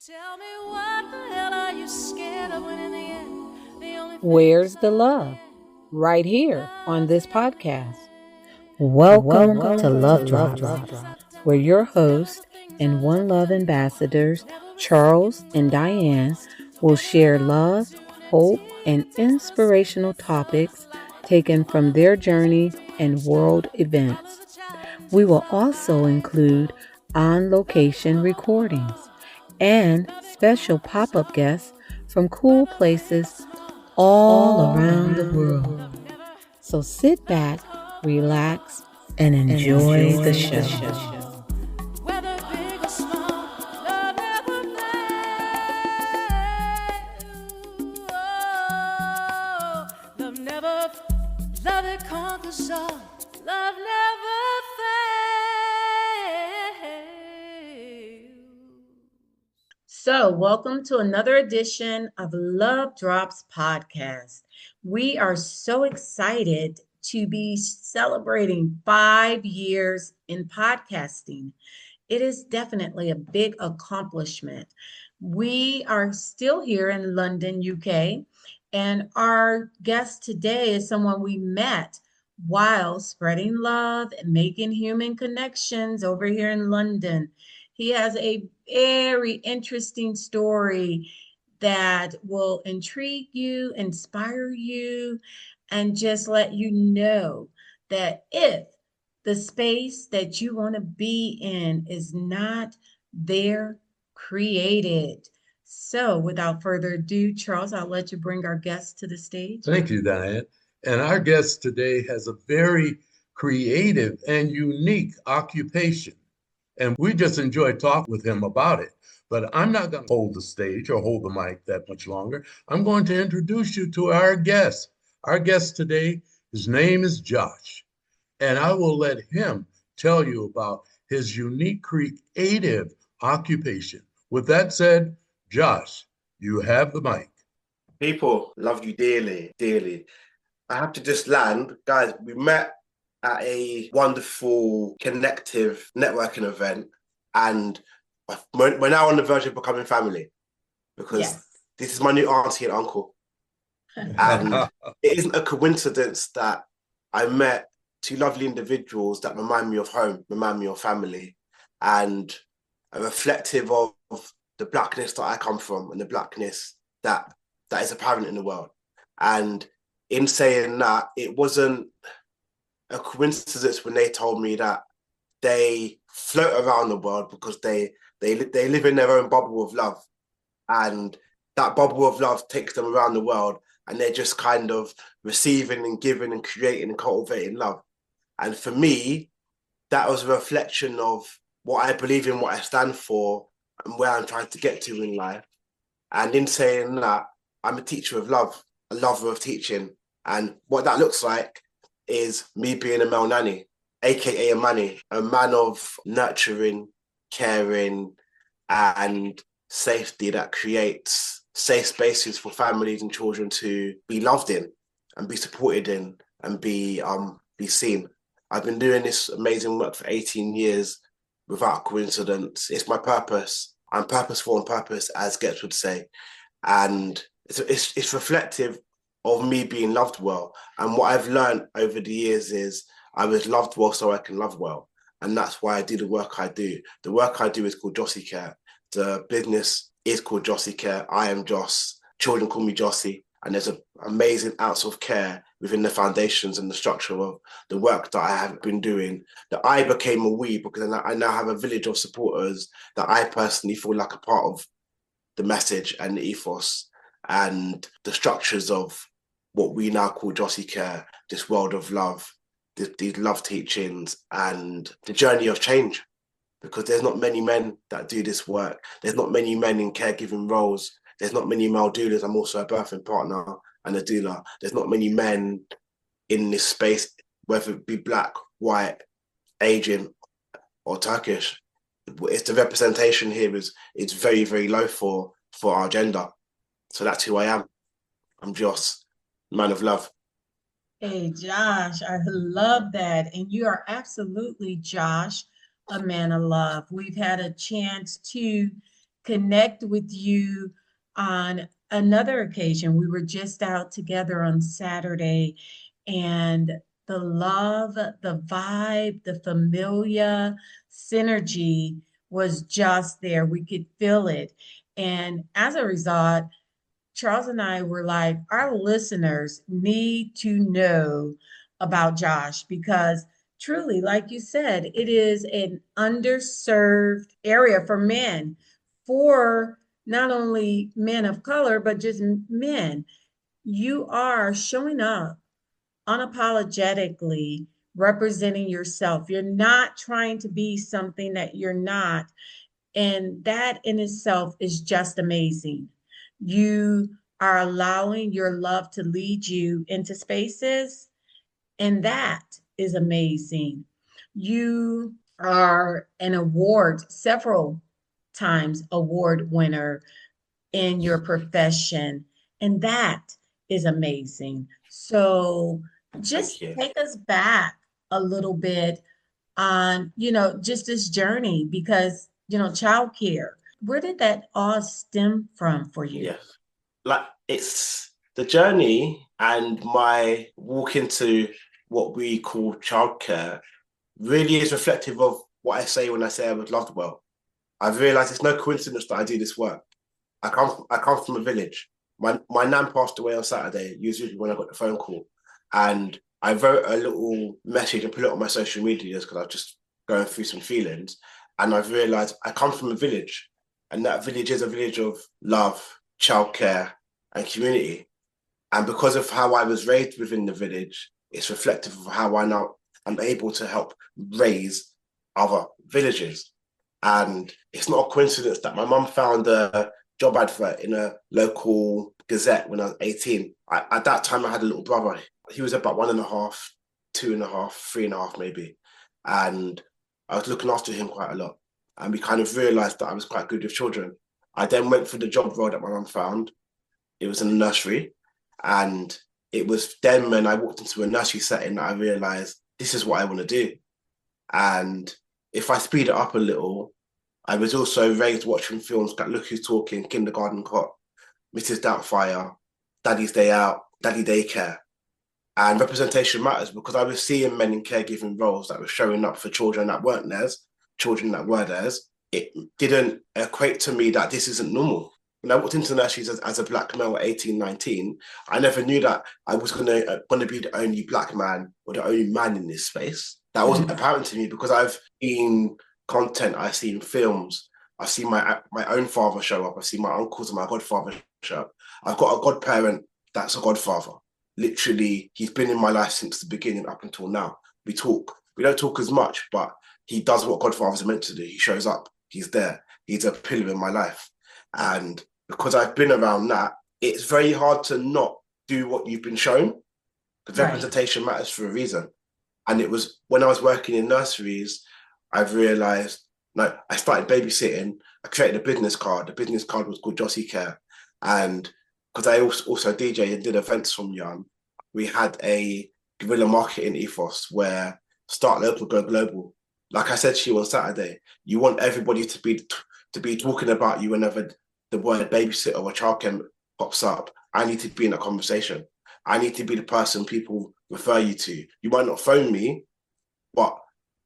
Tell me what the hell are you scared of when in the end the only thing Where's that's the love? left Right here on love's this in podcast. the air. Welcome to Love Love Drops, drops. where your hosts and One Love ambassadors, Charles and Diane, will share love, hope, and inspirational topics taken from their journey and world events. We will also include on location recordings and special pop up guests from cool places all around the world. So sit back, relax, and enjoy the show. Whether big or small, love never fails. Oh, love it conquers all. Love never fails. So, welcome to another edition of Love Drops Podcast. We are so excited to be celebrating 5 years in podcasting. It is definitely a big accomplishment. We are still here in London, UK, and our guest today is someone we met while spreading love and making human connections over here in London. He has a very interesting story that will intrigue you, inspire you, and just let you know that if the space that you want to be in is not there, created. So, without further ado, Charles, I'll let you bring our guest to the stage. Thank you, Diane. And our guest today has a very creative and unique occupation. And we just enjoyed talking with him about it. But I'm not going to hold the stage or hold the mic that much longer. I'm going to introduce you to our guest. Our guest today, his name is Josh. And I will let him tell you about his unique creative occupation. With that said, Josh, you have the mic. People love you dearly, dearly. I have to just land. Guys, we met at a wonderful connective networking event, and we're now on the verge of becoming family because Yes. this is my new auntie and uncle. And it isn't a coincidence that I met two lovely individuals that remind me of home, remind me of family, and are reflective of the blackness that I come from and the blackness that is apparent in the world. And in saying that, it wasn't a coincidence when they told me that they float around the world because they live in their own bubble of love, and that bubble of love takes them around the world, and they're just kind of receiving and giving and creating and cultivating love. And for me, that was a reflection of what I believe in, what I stand for, and where I'm trying to get to in life. And in saying that, I'm a teacher of love, a lover of teaching. And what that looks like is me being a male nanny, aka a manny, a man of nurturing, caring, and safety that creates safe spaces for families and children to be loved in and be supported in and be seen. I've been doing this amazing work for 18 years without coincidence. It's my purpose. I'm purposeful on purpose, as Getz would say. And it's reflective of me being loved well. And what I've learned over the years is I was loved well so I can love well. And that's why I do the work I do. The work I do is called Jossy Care. The business is called Jossy Care. I am Joss. Children call me Jossy. And there's an amazing ounce of care within the foundations and the structure of the work that I have been doing, that I became a we, because I now have a village of supporters that I personally feel like a part of the message and the ethos and the structures of what we now call Jossy Care, this world of love, these love teachings and the journey of change. Because there's not many men that do this work. There's not many men in caregiving roles. There's not many male doulas. I'm also a birthing partner and a doula. There's not many men in this space, whether it be black, white, Asian, or Turkish. It's the representation here is very, very low for our gender. So that's who I am. I'm Joss, man of love. Hey, Josh, I love that. And you are absolutely, Josh, a man of love. We've had a chance to connect with you on another occasion. We were just out together on Saturday, and the love, the vibe, the familiar synergy was just there. We could feel it. And as a result, Charles and I were like, our listeners need to know about Josh because truly, like you said, it is an underserved area for men, for not only men of color, but just men. You are showing up unapologetically representing yourself. You're not trying to be something that you're not. And that in itself is just amazing. You are allowing your love to lead you into spaces, and that is amazing. You are an award, several times award winner in your profession, and that is amazing. So Thank just you. take us back a little bit on, just this journey because, childcare, where did that all stem from for you? Yes. Like it's the journey and my walk into what we call childcare really is reflective of what I say when I say I was loved well. I've realized it's no coincidence that I do this work. I come from a village. My nan passed away on Saturday, usually when I got the phone call. And I wrote a little message and put it on my social medias because I was just going through some feelings. And I've realized I come from a village, and that village is a village of love, childcare, and community. And because of how I was raised within the village, it's reflective of how I now am able to help raise other villages. And it's not a coincidence that my mum found a job advert in a local gazette when I was 18. At that time, I had a little brother. He was about 1.5, 2.5, 3.5 maybe. And I was looking after him quite a lot. And we kind of realized that I was quite good with children. I then went for the job role that my mum found. It was in a nursery. And it was then when I walked into a nursery setting that I realized this is what I want to do. And if I speed it up a little, I was also raised watching films like Look Who's Talking, Kindergarten Cop, Mrs. Doubtfire, Daddy's Day Out, Daddy Daycare. And representation matters because I was seeing men in caregiving roles that were showing up for children that weren't theirs, children that were theirs. It didn't equate to me that this isn't normal. When I walked into nurseries as a black male at 18, 19, I never knew that I was going to be the only black man or the only man in this space. That wasn't apparent to me because I've seen content, I've seen films, I've seen my own father show up, I've seen my uncles and my godfather show up. I've got a godparent that's a godfather. Literally, he's been in my life since the beginning up until now. We talk. We don't talk as much, but he does what godfathers are meant to do. He shows up. He's there. He's a pillar in my life. And because I've been around that, it's very hard to not do what you've been shown. Because representation matters for a reason. And it was when I was working in nurseries, I've realized, like, I started babysitting. I created a business card. The business card was called Jossy Care. And because I also DJ and did events from young, we had a guerrilla marketing ethos where start local, go global. Like I said to you on Saturday, you want everybody to be talking about you whenever the word babysitter or childcare pops up. I need to be in a conversation. I need to be the person people refer you to. You might not phone me, but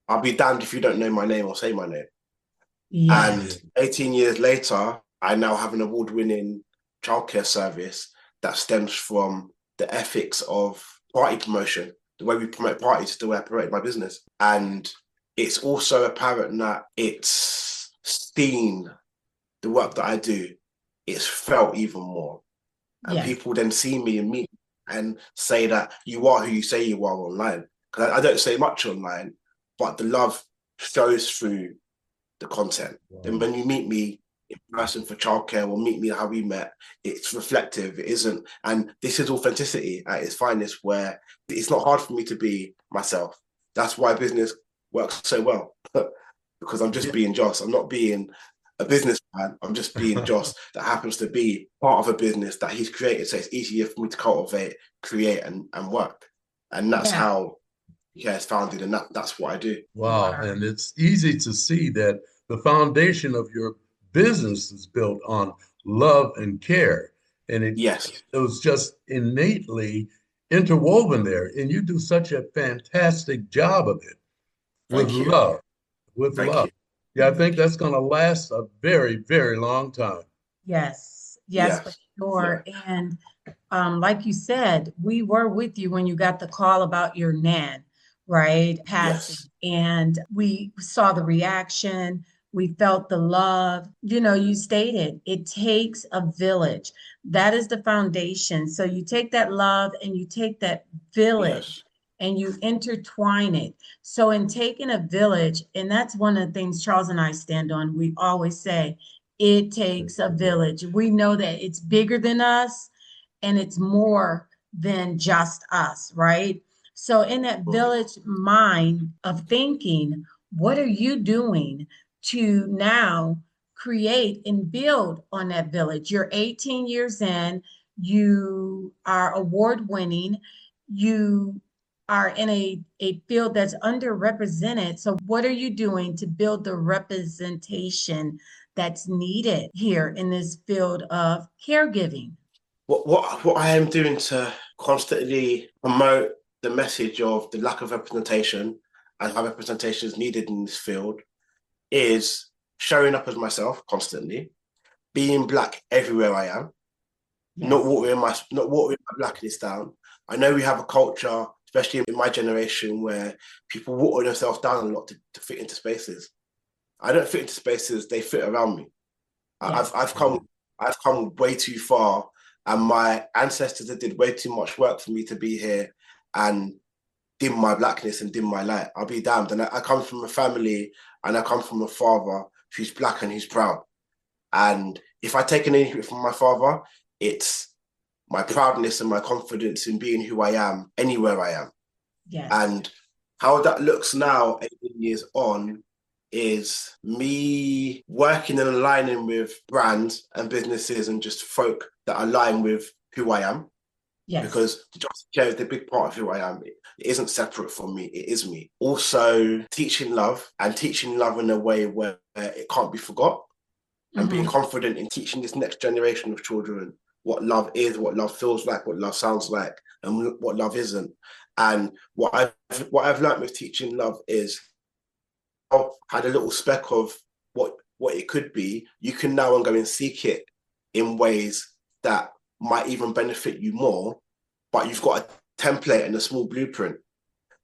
I'll be damned if you don't know my name or say my name. Yeah. And 18 years later, I now have an award-winning childcare service that stems from the ethics of party promotion, the way we promote parties, the way I promote my business. And it's also apparent that it's seen, the work that I do, it's felt even more. And people then see me and meet and say that you are who you say you are online. Because I don't say much online, but the love shows through the content. Then when you meet me in person for childcare or meet me how we met, it's reflective, it isn't. And this is authenticity at its finest, where it's not hard for me to be myself. That's why business works so well. Because I'm just being Joss. I'm not being a businessman. I'm just being Joss that happens to be part of a business that he's created. So it's easier for me to cultivate, create, and work. And that's how it's founded, and that's what I do. Wow. And it's easy to see that the foundation of your business is built on love and care. And Yes. it was just innately interwoven there. And you do such a fantastic job of it with Thank you. love, with Thank love. you. Yeah, I think that's going to last a very, very long time. Yes, yes, for Yes. sure. And like you said, we were with you when you got the call about your nan, right, passing. Yes. And we saw the reaction. We felt the love. You know, you stated it takes a village. That is the foundation. So you take that love and you take that village Yes. and you intertwine it. So in taking a village, and that's one of the things Charles and I stand on, we always say, it takes a village. We know that it's bigger than us and it's more than just us, right? So, in that Mm. village mind of thinking, what are you doing to now create and build on that village? You're 18 years in, you are award winning, you are in a field that's underrepresented. So, what are you doing to build the representation that's needed here in this field of caregiving? What I am doing to constantly promote the message of the lack of representation and how representation is needed in this field is showing up as myself constantly, being black everywhere I am, Yes. not watering my blackness down. I know we have a culture, especially in my generation, where people water themselves down a lot to fit into spaces. I don't fit into spaces; they fit around me. Yes. I've come way too far, and my ancestors did way too much work for me to be here and dim my blackness and dim my light. I'll be damned. And I come from a family, and I come from a father who's black and who's proud. And if I take anything from my father, it's my proudness and my confidence in being who I am anywhere I am. Yes. And how that looks now, 18 years on, is me working and aligning with brands and businesses and just folk that align with who I am. Yes. Because the Jossy Care is the big part of who I am. It isn't separate from me, it is me. Also, teaching love and teaching love in a way where it can't be forgot, and being Mm-hmm. confident in teaching this next generation of children what love is, what love feels like, what love sounds like, and what love isn't. And what I've learned with teaching love is I had a little speck of what it could be. You can now go and seek it in ways that might even benefit you more, but you've got a template and a small blueprint.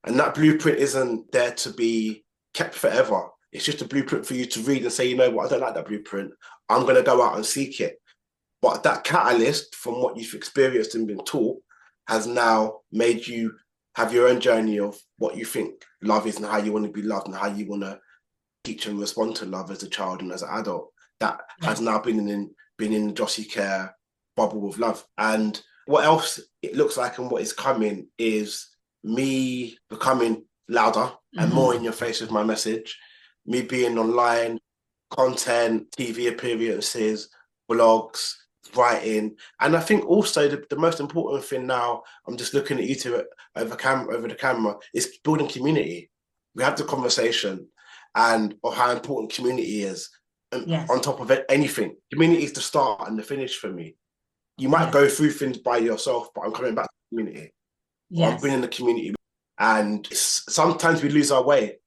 And that blueprint isn't there to be kept forever. It's just a blueprint for you to read and say, you know what, I don't like that blueprint. I'm going to go out and seek it. But that catalyst from what you've experienced and been taught has now made you have your own journey of what you think love is and how you want to be loved and how you want to teach and respond to love as a child and as an adult. That has Yes. now been in the Jossy Care bubble of love. And what else it looks like and what is coming is me becoming louder and more in your face with my message, me being online, content, TV appearances, blogs, writing. And I think also the most important thing now, I'm just looking at you two over the camera, is building community. We have the conversation and of how important community is. And Yes. on top of it, anything, community is the start and the finish for me. You might Yes. go through things by yourself, but I'm coming back to the community. Or I'm Yes. bringing the community. And sometimes we lose our way.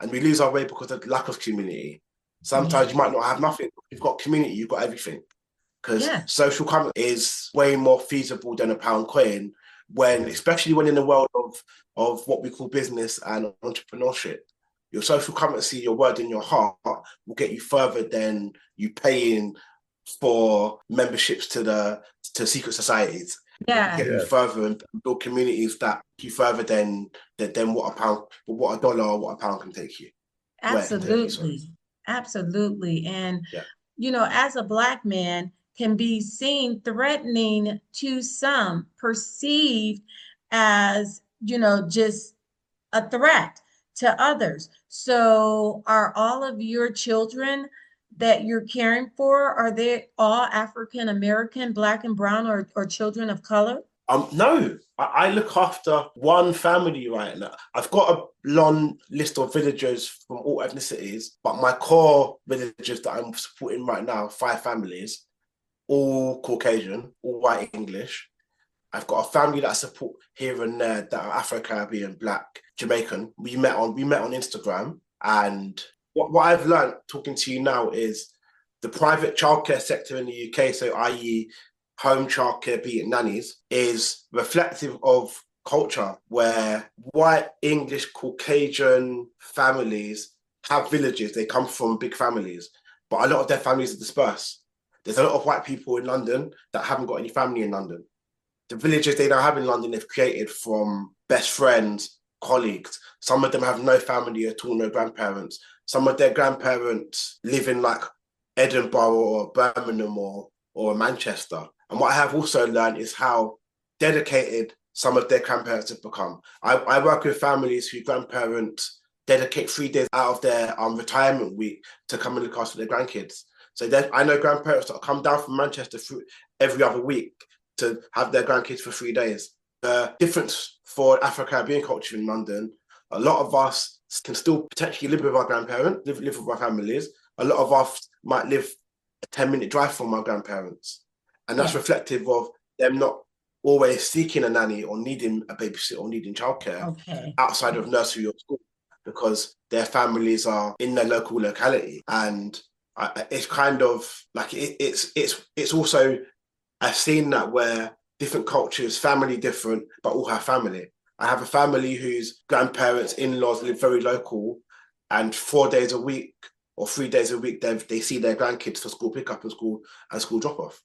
And we lose our way because of the lack of community. Sometimes Yes. you might not have nothing. You've got community, you've got everything. Because Yes. social commerce is way more feasible than a pound coin when, especially when in the world of what we call business and entrepreneurship. Your social currency, your word in your heart will get you further than you paying for memberships to secret societies. Yeah. Get you Yes. further and build communities that get you further than what a dollar or what a pound can take you. Where it can take you, sorry. Absolutely. Absolutely. And, Yeah. you know, as a Black man can be seen threatening to some, perceived as, you know, just a threat to others. So are all of your children that you're caring for, are they all African American, Black and brown, or children of color? No, I look after one family right now. I've got a long list of villagers from all ethnicities, but my core villagers that I'm supporting right now, 5 families, all Caucasian, all white English. I've got a family that I support here and there that are Afro-Caribbean, Black, Jamaican. We met on Instagram, and what I've learned talking to you now is the private childcare sector in the UK, so i.e. home childcare, be it nannies, is reflective of culture where white, English, Caucasian families have villages. They come from big families, but a lot of their families are dispersed. There's a lot of white people in London that haven't got any family in London. The villages they now have in London, they've created from best friends, colleagues. Some of them have no family at all, no grandparents. Some of their grandparents live in like Edinburgh or Birmingham or Manchester. And what I have also learned is how dedicated some of their grandparents have become. I work with families whose grandparents dedicate 3 days out of their retirement week to come and look after their grandkids. So then I know grandparents that come down from Manchester every other week to have their grandkids for 3 days. The difference for Afro-Caribbean culture in London, a lot of us can still potentially live with our grandparents, live with our families. A lot of us might live a 10-minute drive from our grandparents. And that's reflective of them not always seeking a nanny or needing a babysitter or needing childcare outside of nursery or school, because their families are in their local locality. And it's kind of like it's also, I've seen that where different cultures, family different, but all have family. I have a family whose grandparents, in-laws live very local, and 4 days a week or 3 days a week, they see their grandkids for school pickup and school drop-off.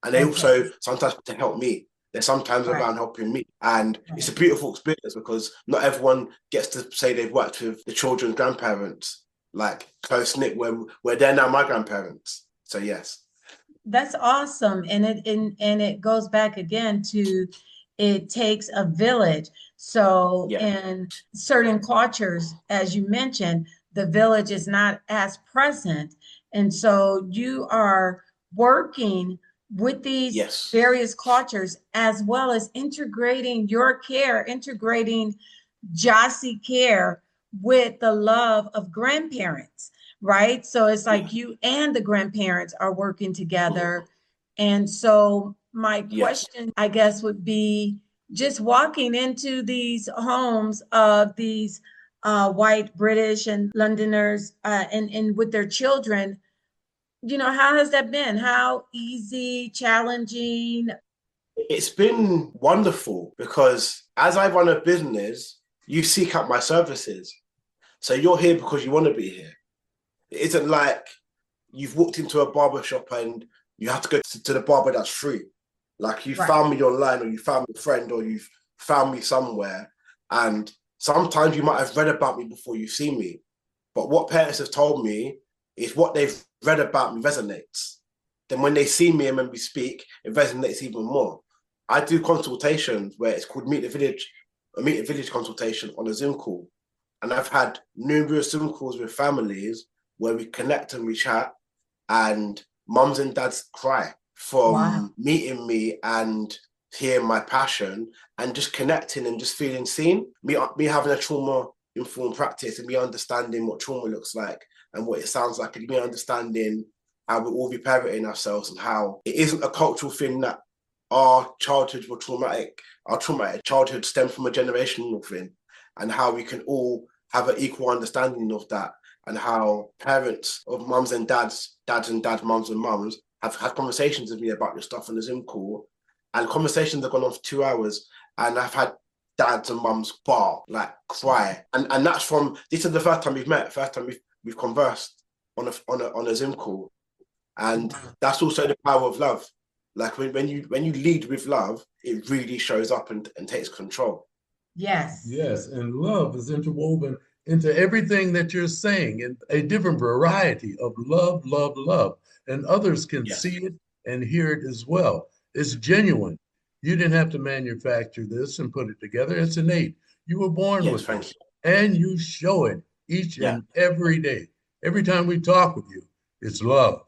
And they also sometimes to help me. They're sometimes around helping me. And it's a beautiful experience because not everyone gets to say they've worked with the children's grandparents, like close-knit, where they're now my grandparents. So yes. That's awesome. And it goes back again to it takes a village. So in certain cultures, as you mentioned, the village is not as present. And so you are working with these various cultures, as well as integrating your care, integrating Jossy Care with the love of grandparents, right? So it's like you and the grandparents are working together. And so my question, I guess, would be just walking into these homes of these white British and Londoners and with their children, you know, how has that been? How easy, challenging? It's been wonderful because as I run a business, you seek out my services. So you're here because you want to be here. It isn't like you've walked into a barber shop and you have to go to the barber that's free. Like you found me online, or you found a friend, or you've found me somewhere. And sometimes you might have read about me before you've seen me. But what parents have told me is what they've read about me resonates. Then when they see me and when we speak, it resonates even more. I do consultations where it's called Meet the Village consultation on a Zoom call. And I've had numerous Zoom calls with families where we connect and we chat, and mums and dads cry from meeting me and hearing my passion and just connecting and just feeling seen. Me having a trauma-informed practice and me understanding what trauma looks like and what it sounds like, and me understanding how we're all reparenting ourselves and how it isn't a cultural thing that our childhoods were traumatic. Our traumatic childhood stemmed from a generational thing, and how we can all have an equal understanding of that, and how parents of mums and dads and dads, mums and mums have had conversations with me about this stuff on the Zoom call, and conversations have gone on for 2 hours, and I've had dads and mums bark, like cry, and that's from, this is the first time we've met, first time we've conversed on a Zoom call, and that's also the power of love. Like when you lead with love, it really shows up and takes control. Yes. Yes, and love is interwoven into everything that you're saying, and a different variety of love, love, love. And others can see it and hear it as well. It's genuine. You didn't have to manufacture this and put it together. It's innate. You were born with it. And you show it each and every day. Every time we talk with you, it's love.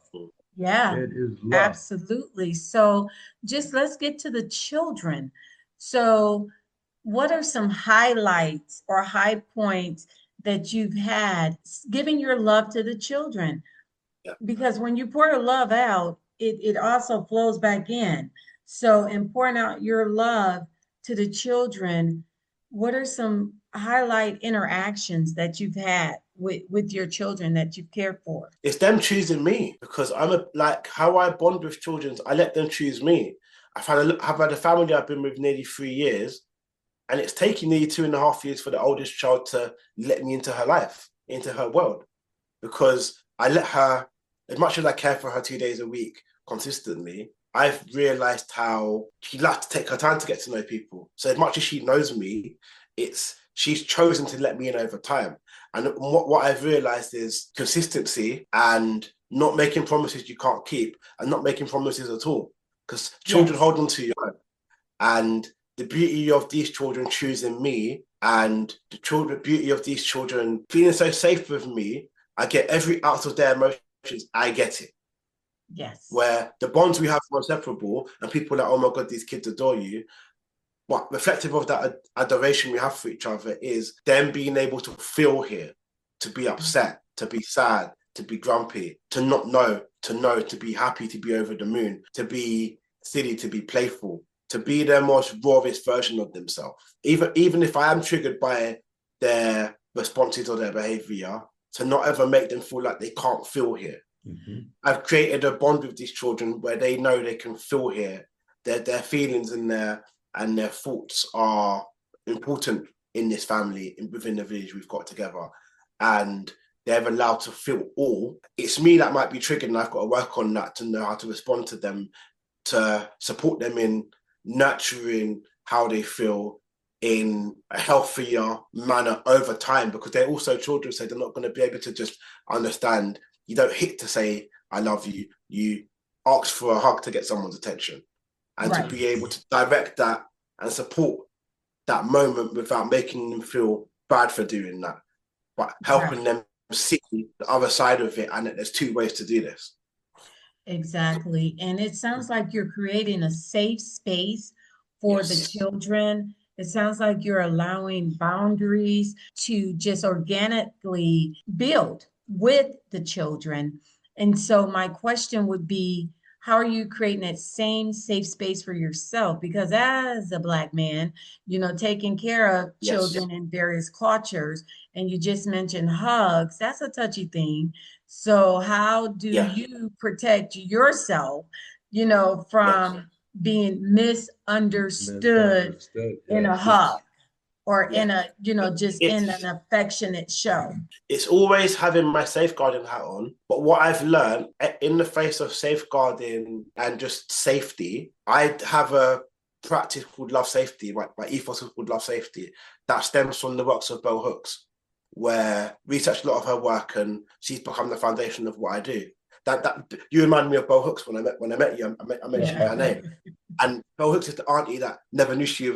Yeah, It is love. absolutely. So just let's get to the children. So what are some highlights or high points that you've had giving your love to the children? Yeah. Because when you pour your love out, it also flows back in. So in pouring out your love to the children, what are some highlight interactions that you've had with your children that you've cared for? It's them choosing me because like how I bond with children. I let them choose me. I've had a family I've been with nearly 3 years, and it's taken nearly 2.5 years for the oldest child to let me into her life, into her world, because I let her, as much as I care for her 2 days a week consistently, I've realized how she likes to take her time to get to know people. So as much as she knows me, she's chosen to let me in over time. And what I've realized is consistency and not making promises you can't keep and not making promises at all. Because children Yes. hold on to you. And the beauty of these children choosing me and the beauty of these children feeling so safe with me, I get every ounce of their emotions, I get it. Yes. Where the bonds we have are inseparable and people are like, oh my God, these kids adore you. What reflective of that adoration we have for each other is them being able to feel here, to be upset, to be sad, to be grumpy, to not know, to be happy, to be over the moon, to be silly, to be playful, to be their most rawest version of themselves. Even if I am triggered by their responses or their behavior, to not ever make them feel like they can't feel here. Mm-hmm. I've created a bond with these children where they know they can feel here. Their feelings and their thoughts are important in this family, within the village we've got together. And they're allowed to feel all. It's me that might be triggered, and I've got to work on that to know how to respond to them, to support them in nurturing how they feel in a healthier manner over time, because they're also children, so they're not going to be able to just understand. You don't hit to say, I love you. You ask for a hug to get someone's attention. And Right. to be able to direct that and support that moment without making them feel bad for doing that, but helping them see the other side of it, and that there's two ways to do this. Exactly. And it sounds like you're creating a safe space for the Yes. children. It sounds like you're allowing boundaries to just organically build with the children. And so my question would be, how are you creating that same safe space for yourself? Because as a Black man, taking care of Yes. children in various cultures, and you just mentioned hugs, that's a touchy thing. So how do Yeah. you protect yourself, from Yes. being misunderstood Misunderstood. in a Yes. hug or Yeah. in a, just in an affectionate show? It's always having my safeguarding hat on. But what I've learned in the face of safeguarding and just safety, I have a practice called love safety. My ethos is called love safety, that stems from the works of Bell Hooks, where researched a lot of her work, and she's become the foundation of what I do. That you remind me of Bell Hooks when I met you. I mentioned her name, and Bell Hooks is the auntie that never knew she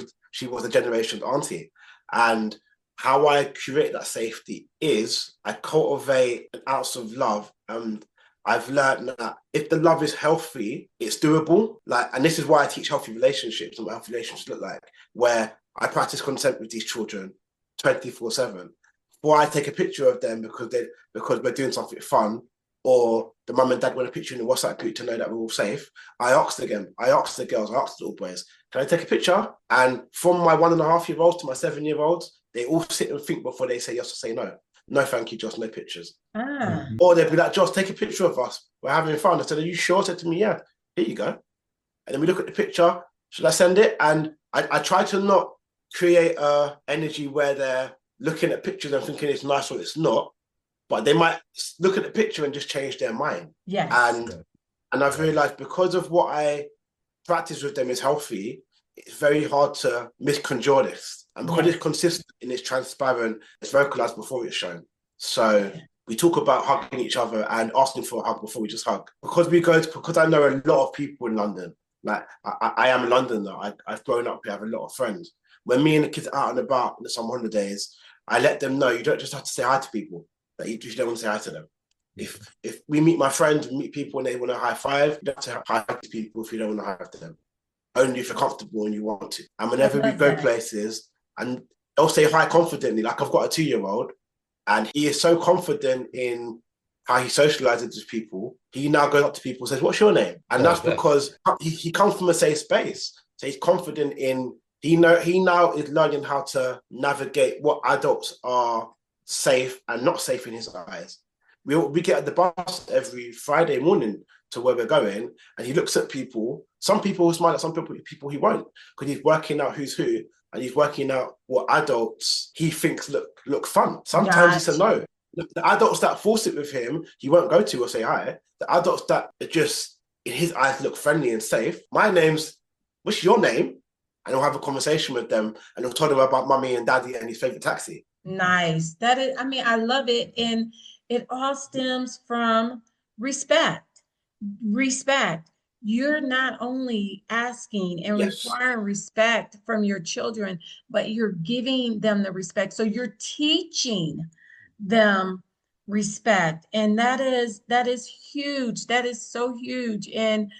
was a generation's auntie. And how I create that safety is I cultivate an ounce of love. And I've learned that if the love is healthy, it's doable. And this is why I teach healthy relationships and what healthy relationships look like, where I practice consent with these children 24/7. Before I take a picture of them because we're doing something fun, or the mum and dad want a picture in the WhatsApp group to know that we're all safe, I asked the girls, I asked the little boys, can I take a picture? And from my 1.5-year-olds to my 7-year-olds, they all sit and think before they say yes or say no. No, thank you, Joss, no pictures. Ah, Or they'd be like, Joss, take a picture of us. We're having fun. I said, are you sure? I said to me, yeah, here you go. And then we look at the picture. Should I send it? And I try to not create a energy where they're looking at pictures and thinking it's nice or it's not, but they might look at the picture and just change their mind. yes. And I've realized, because of what I practice with them is healthy, it's very hard to misconjure this. And because Yes. it's consistent and it's transparent, it's vocalized before it's shown. So we talk about hugging each other and asking for a hug before we just hug. Because I know a lot of people in London. Like I am a Londoner. I've grown up here. I have a lot of friends. When me and the kids are out and about on some holidays, I let them know you don't just have to say hi to people. That you don't want to say hi to them. If we meet my friends, we meet people and they want to high five, you don't have to high five people if you don't want to high five them. Only if you're comfortable and you want to. And I whenever we love go that. places, and they'll say hi confidently, like I've got a 2-year-old, and he is so confident in how he socializes with people. He now goes up to people and says, "What's your name?" And that's because he comes from a safe space. So he's confident in, he now is learning how to navigate what adults are safe and not safe in his eyes. We get at the bus every Friday morning to where we're going, and he looks at people. Some people will smile at some people he won't, because he's working out who's who, and he's working out what adults he thinks look fun. Sometimes it's a no. The adults that force it with him, he won't go to or say hi. The adults that are just, in his eyes, look friendly and safe. What's your name? And he'll have a conversation with them, and he'll tell them about mummy and daddy and his favorite taxi. Nice. That is, I mean, I love it. And it all stems from respect. Respect. You're not only asking and Yes. requiring respect from your children, but you're giving them the respect. So you're teaching them respect. And that is huge. That is so huge. And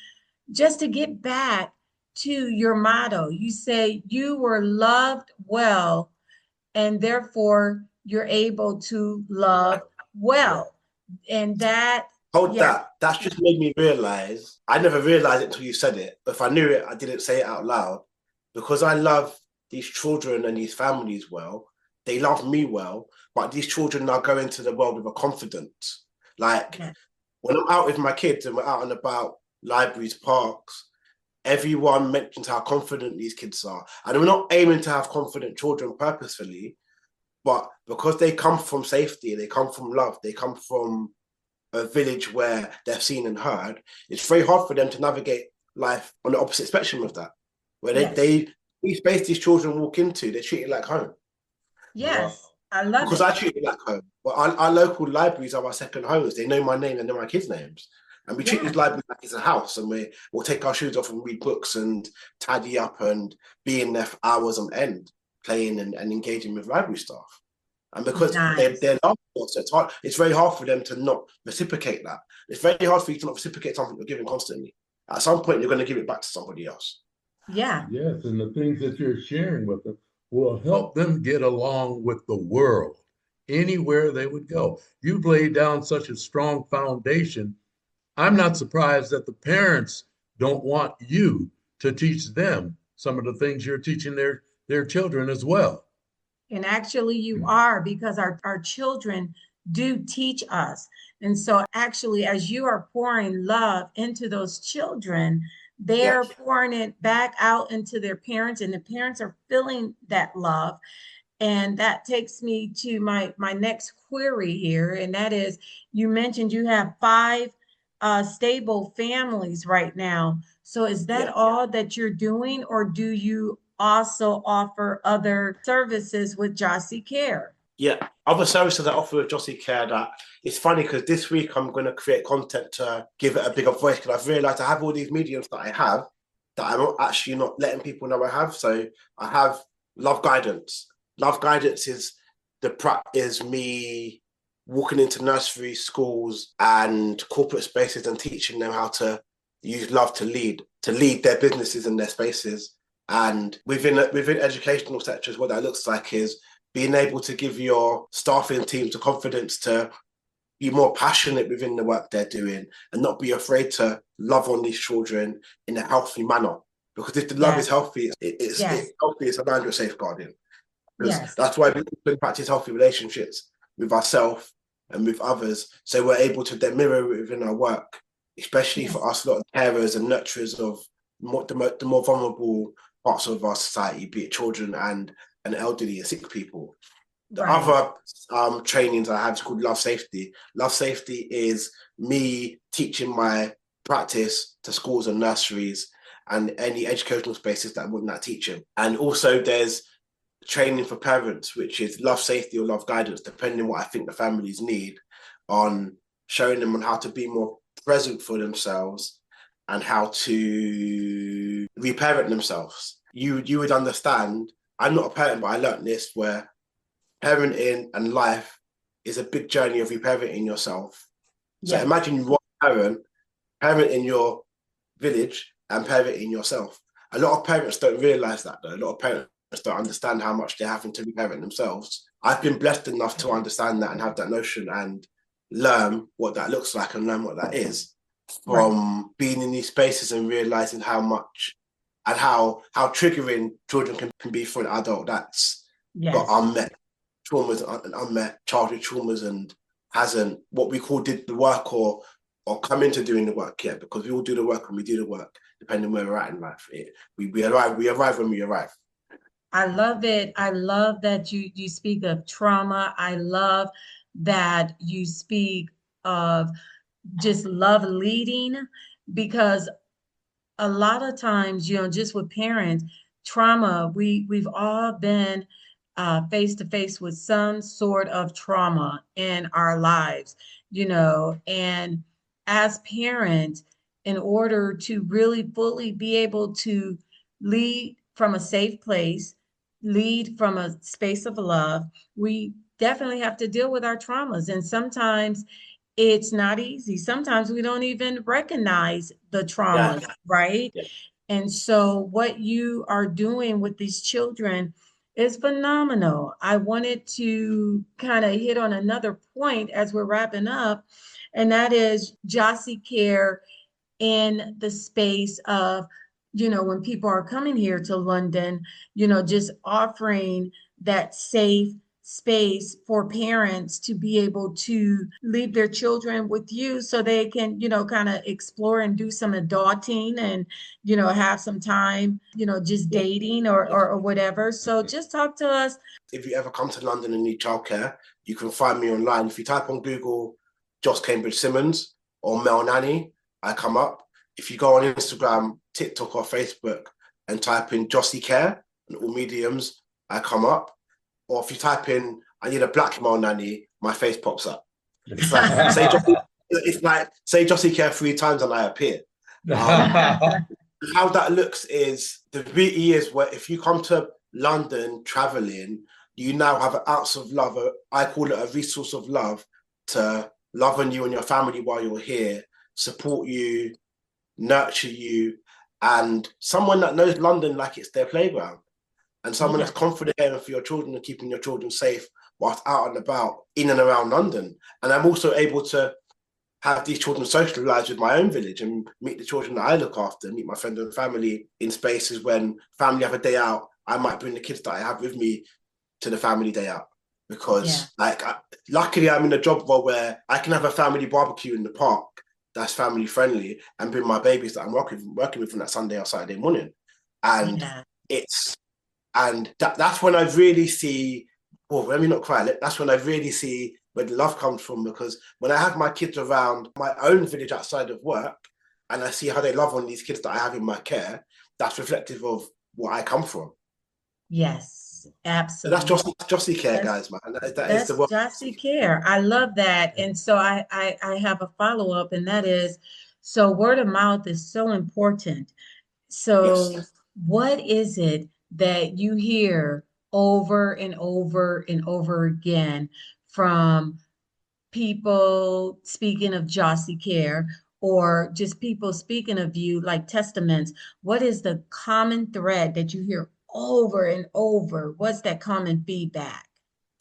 just to get back to your motto, you say you were loved well, and therefore you're able to love well. And that, Hold yeah, that. That's just made me realize. I never realized it until you said it. If I knew it, I didn't say it out loud. Because I love these children and these families well. They love me well, but these children now go into the world with a confidence. Like yeah, when I'm out with my kids and we're out and about libraries, parks, everyone mentions how confident these kids are. And we're not aiming to have confident children purposefully, but because they come from safety, they come from love, they come from a village where they're seen and heard, it's very hard for them to navigate life on the opposite spectrum of that, where yes, each space these children walk into, they're treated like home. Wow. yes, I love Because it. I treat it like home. But our local libraries are our second homes. They know my name and know my kids' names. And we treat Yeah, these libraries like it's a house, and we'll take our shoes off and read books and tidy up and be in there for hours on end, playing and engaging with library staff. And because they're nice. loved, so it's very hard for them to not reciprocate that. It's very hard for you to not reciprocate something you're giving constantly. At some point, you're going to give it back to somebody else. Yeah, Yes, and the things that you're sharing with them will help them get along with the world anywhere they would go. You've laid down such a strong foundation. I'm not surprised that the parents don't want you to teach them some of the things you're teaching their children as well. and actually you are, because our children do teach us. And so actually, as you are pouring love into those children, Yeah. they're pouring it back out into their parents, and the parents are feeling that love. And that takes me to my next query here, and that is, you mentioned you have 5 stable families right now. So is that Yeah. all that you're doing, or do you also offer other services with Jossy Care? Yeah, other services I offer with Jossy Care, that it's funny because this week I'm going to create content to give it a bigger voice, because I've realized I have all these mediums that I have that I'm not letting people know I have. So I have Love Guidance. Love Guidance is me walking into nurseries, schools, and corporate spaces and teaching them how to use love to lead their businesses and their spaces. And within educational sectors, what that looks like is being able to give your staffing teams the confidence to be more passionate within the work they're doing and not be afraid to love on these children in a healthy manner. Because if the love is Yes, healthy, it's yes, healthy, it's aligned with safeguarding. Because yes, that's why we can practice healthy relationships with ourselves and with others. So we're able to then mirror it within our work, especially for yes, us lot of carers and nurturers of the more vulnerable parts of our society, be it children and elderly and sick people. The right. other trainings I have is called Love Safety. Love Safety is me teaching my practice to schools and nurseries and any educational spaces that I'm not teaching. And also there's training for parents, which is Love Safety or Love Guidance, depending on what I think the families need, on showing them on how to be more present for themselves and how to reparent themselves. You would understand, I'm not a parent, but I learned this, where parenting and life is a big journey of reparenting yourself So Yes. imagine you want parent in your village and parent in yourself. A lot of parents don't realize that though. A lot of parents don't understand how much they're having to parent themselves. I've been blessed enough to understand that and have that notion and learn what that looks like and learn what that is from being in these spaces and realizing how much and how triggering children can be for an adult that's got unmet traumas and unmet childhood traumas and hasn't what we call did the work or come into doing the work yet, because we all do the work and we do the work depending where we're at in life. We arrive when we arrive. I love it. I love that you speak of trauma. I love that you speak of just love leading, because a lot of times, just with parents, trauma, we've all been face to face with some sort of trauma in our lives, and as parents, in order to really fully be able to lead from a safe place, lead from a space of love, we definitely have to deal with our traumas. And sometimes it's not easy. Sometimes we don't even recognize the traumas, right? Yeah. And so what you are doing with these children is phenomenal. I wanted to kind of hit on another point as we're wrapping up, and that is Jossy Care in the space of, when people are coming here to London, just offering that safe space for parents to be able to leave their children with you so they can, kind of explore and do some adulting and, have some time, just dating or whatever. So just talk to us. If you ever come to London and need childcare, you can find me online. If you type on Google Joss Cambridge Simmons or Mel Nanny, I come up. If you go on Instagram, TikTok or Facebook and type in Jossy Care and all mediums, I come up. Or if you type in, I need a black Mel Nanny, my face pops up. It's like, say Jossy Care 3 times and I appear. How that looks is, the beauty is where if you come to London traveling, you now have an ounce of love, I call it a resource of love, to love on you and your family while you're here, support you, nurture you, and someone that knows London like it's their playground, and someone that's confident caring for your children and keeping your children safe whilst out and about in and around London. And I'm also able to have these children socialise with my own village and meet the children that I look after, meet my friends and family in spaces when family have a day out. I might bring the kids that I have with me to the family day out, because luckily I'm in a job role where I can have a family barbecue in the park that's family friendly and bring my babies that I'm working with on that Sunday or Saturday morning. And that's when I really see, let me not cry, that's when I really see where the love comes from, because when I have my kids around my own village outside of work and I see how they love on these kids that I have in my care, that's reflective of where I come from. Yes, absolutely. So that's Jossy Care, guys, man. That's the Jossy Care. I love that. And so I have a follow-up, and that is, so word of mouth is so important. So what is it that you hear over and over and over again from people speaking of Jossy Care, or just people speaking of you like testaments? What is the common thread that you hear over and over? What's that common feedback?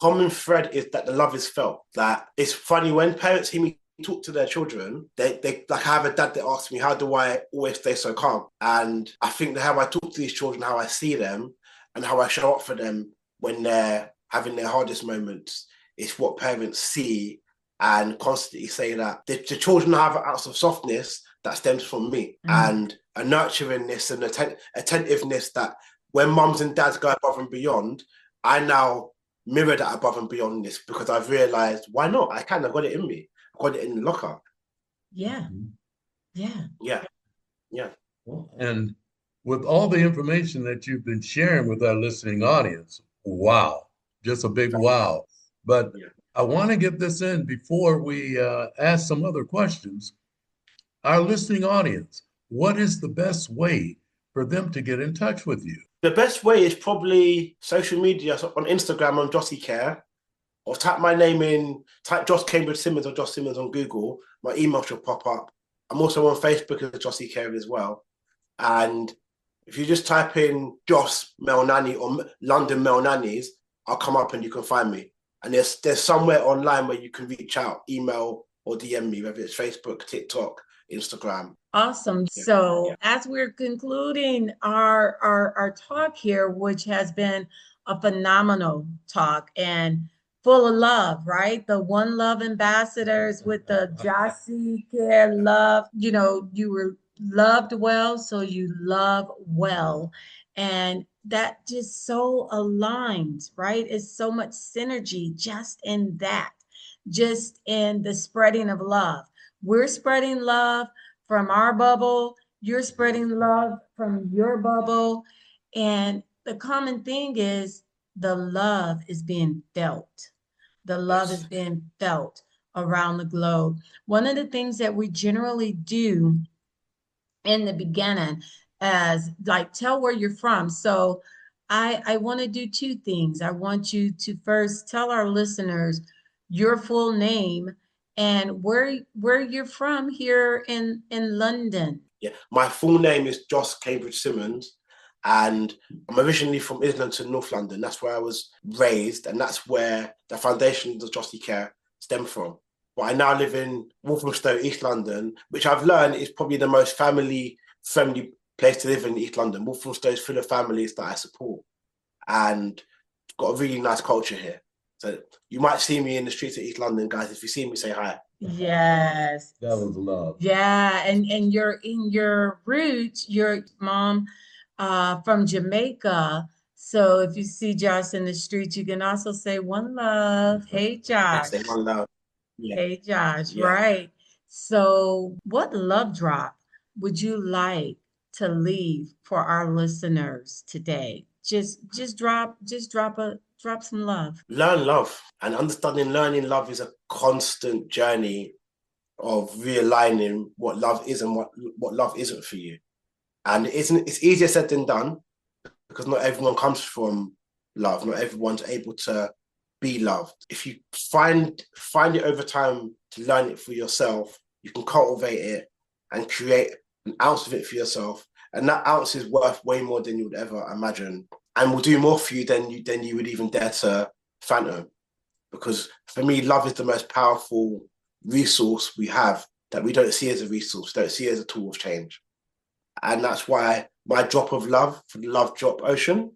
Common thread is that the love is felt. That it's funny when parents hear me talk to their children, they like, I have a dad that asks me, how do I always stay so calm? And I think that how I talk to these children, how I see them and how I show up for them when they're having their hardest moments, is what parents see and constantly say that the children have an ounce of softness that stems from me, and a nurturingness and attentiveness that when mums and dads go above and beyond, I now mirror that above and beyond this, because I've realized, why not? I kind of got it in me. I got it in the locker. Yeah. And with all the information that you've been sharing with our listening audience, wow, just a big wow. But I want to get this in before we ask some other questions. Our listening audience, what is the best way for them to get in touch with you? The best way is probably social media. So on Instagram, on Jossy Care, or type my name in, type Joss Cambridge Simmons or Joss Simmons on Google, my email should pop up. I'm also on Facebook as Jossy Care as well. And if you just type in Joss Male Nanny or London Male Nannies, I'll come up and you can find me. And there's somewhere online where you can reach out, email or DM me, whether it's Facebook, TikTok, Instagram. Awesome. So as we're concluding our talk here, which has been a phenomenal talk and full of love, right? The One Love ambassadors with the Jossy Care love, you know, you were loved well, so you love well. And that just so aligns, right? It's so much synergy just in that, just in the spreading of love. We're spreading love from our bubble, you're spreading love from your bubble. And the common thing is the love is being felt. The love is being felt around the globe. One of the things that we generally do in the beginning as like tell where you're from. So I want to do two things. I want you to first tell our listeners your full name and where you're from here in London. Yeah, my full name is Joss Cambridge Simmons, and I'm originally from Islington, North London. That's where I was raised, and that's where the foundation of Jossy Care stemmed from. But I now live in Walthamstow, East London, which I've learned is probably the most family-friendly place to live in East London. Walthamstow is full of families that I support, and got a really nice culture here. So you might see me in the streets of East London, guys. If you see me, say hi. Yes. That was love. Yeah, and you're in your roots, your mom from Jamaica. So if you see Josh in the street, you can also say one love. Hey Josh. Say one love. Yeah. Hey Josh, Yeah. right. So what love drop would you like to leave for our listeners today? Just drop some love. Learn love, and learning love is a constant journey of realigning what love is and what love isn't for you. And it's easier said than done, because not everyone comes from love. Not everyone's able to be loved. If you find it over time to learn it for yourself, you can cultivate it and create an ounce of it for yourself. And that ounce is worth way more than you would ever imagine, and will do more for you than you would even dare to fathom. Because for me, love is the most powerful resource we have that we don't see as a resource, don't see as a tool of change. And that's why my drop of love for the Love Drop Ocean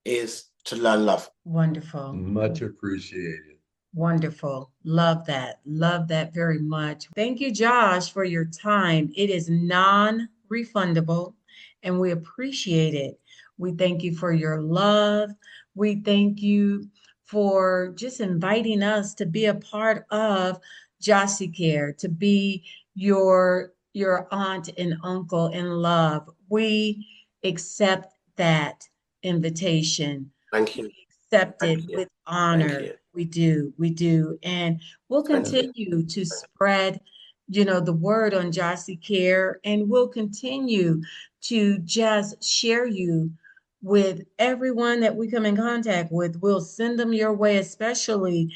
is to learn love. Wonderful. Much appreciated. Wonderful. Love that. Love that very much. Thank you, Josh, for your time. It is non-refundable, and we appreciate it. We thank you for your love. We thank you for just inviting us to be a part of Jossy Care, to be your aunt and uncle in love. We accept that invitation. Thank you. Accept Thank it you. with honor. You. We do. And we'll continue to spread, the word on Jossy Care, and we'll continue to just share you with everyone that we come in contact with. We'll send them your way, especially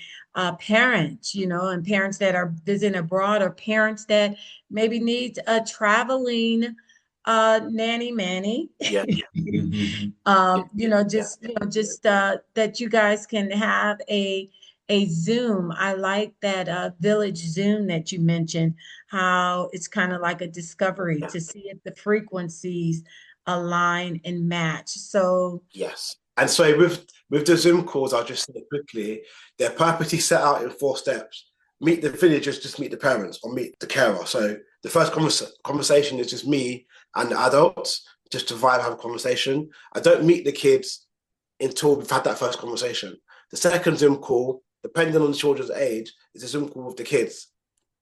parents, and parents that are visiting abroad, or parents that maybe need a traveling nanny manny. Yeah. That you guys can have a Zoom. I like that village Zoom that you mentioned, how it's kind of like a discovery to see if the frequencies align and match. So yes. And so with the Zoom calls, I'll just say it quickly, they're purposely set out in 4 steps. Meet the villagers, just meet the parents, or meet the carer. So the first conversation is just me and the adults, just to vibe, have a conversation. I don't meet the kids until we've had that first conversation. The second Zoom call, depending on the children's age, is a Zoom call with the kids.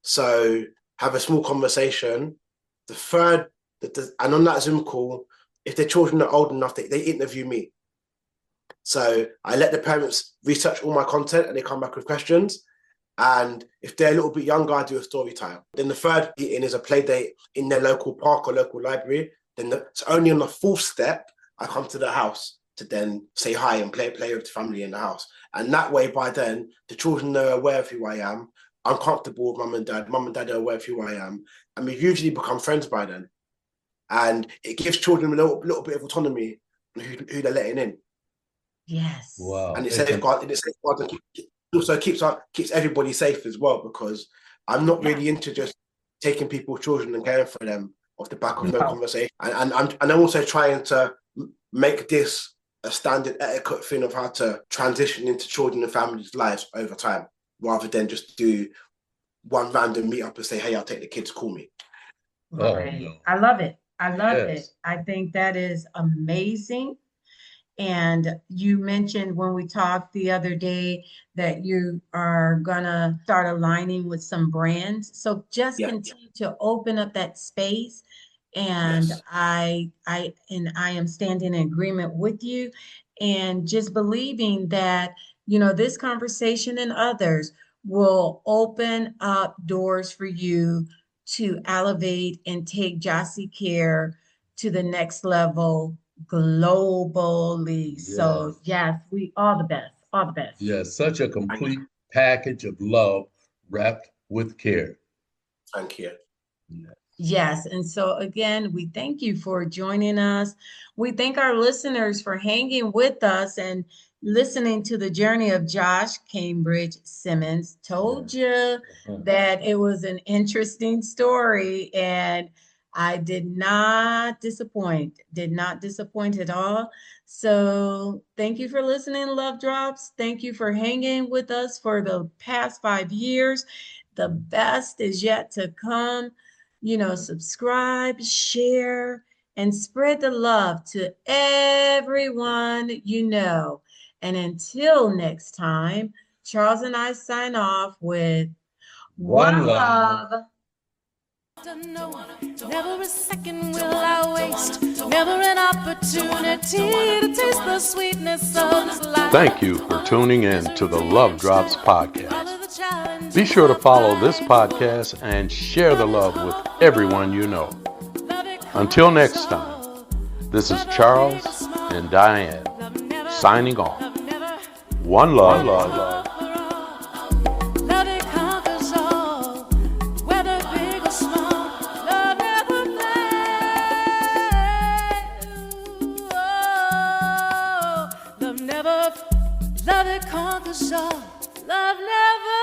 So have a small conversation. The third, and on that Zoom call, if their children are old enough, they interview me. So I let the parents research all my content and they come back with questions. And if they're a little bit younger, I do a story time. Then the third meeting is a play date in their local park or local library. Then it's only on the 4th step, I come to the house to then say hi and play with the family in the house. And that way, by then, the children are aware of who I am. I'm comfortable with mum and dad. Mum and dad are aware of who I am. And we usually become friends by then. And it gives children a little bit of autonomy on who they're letting in. Yes. Wow. And it safeguards and also keeps everybody safe as well, because I'm not really into just taking people's children and caring for them off the back of no conversation. And I'm also trying to make this a standard etiquette thing of how to transition into children and families' lives over time, rather than just do one random meetup and say, hey, I'll take the kids, call me. Right. Oh, no. I love it. I love it. I think that is amazing. And you mentioned when we talked the other day that you are gonna start aligning with some brands. So just continue to open up that space. And I am standing in agreement with you, and just believing that, this conversation and others will open up doors for you to elevate and take Jossy Care to the next level globally. So yes, we all the best, all the best. Yes, such a complete package of love wrapped with care. Thank you. Yes. And so again, we thank you for joining us. We thank our listeners for hanging with us and listening to the journey of Joss Cambridge Simmons. Told you that it was an interesting story, and I did not disappoint at all. So thank you for listening, Love Drops. Thank you for hanging with us for the past 5 years. The best is yet to come. Subscribe, share, and spread the love to everyone you know. And until next time, Charles and I sign off with one love. Never a second will I waste, never an opportunity to taste the sweetness of this life. Thank you for tuning in to the Love Drops podcast. Be sure to follow this podcast and share the love with everyone you know. Until next time, this is Charles and Diane signing off. One love. Love it conquers all, whether big or small. Love never fails. Love it conquers all. Love never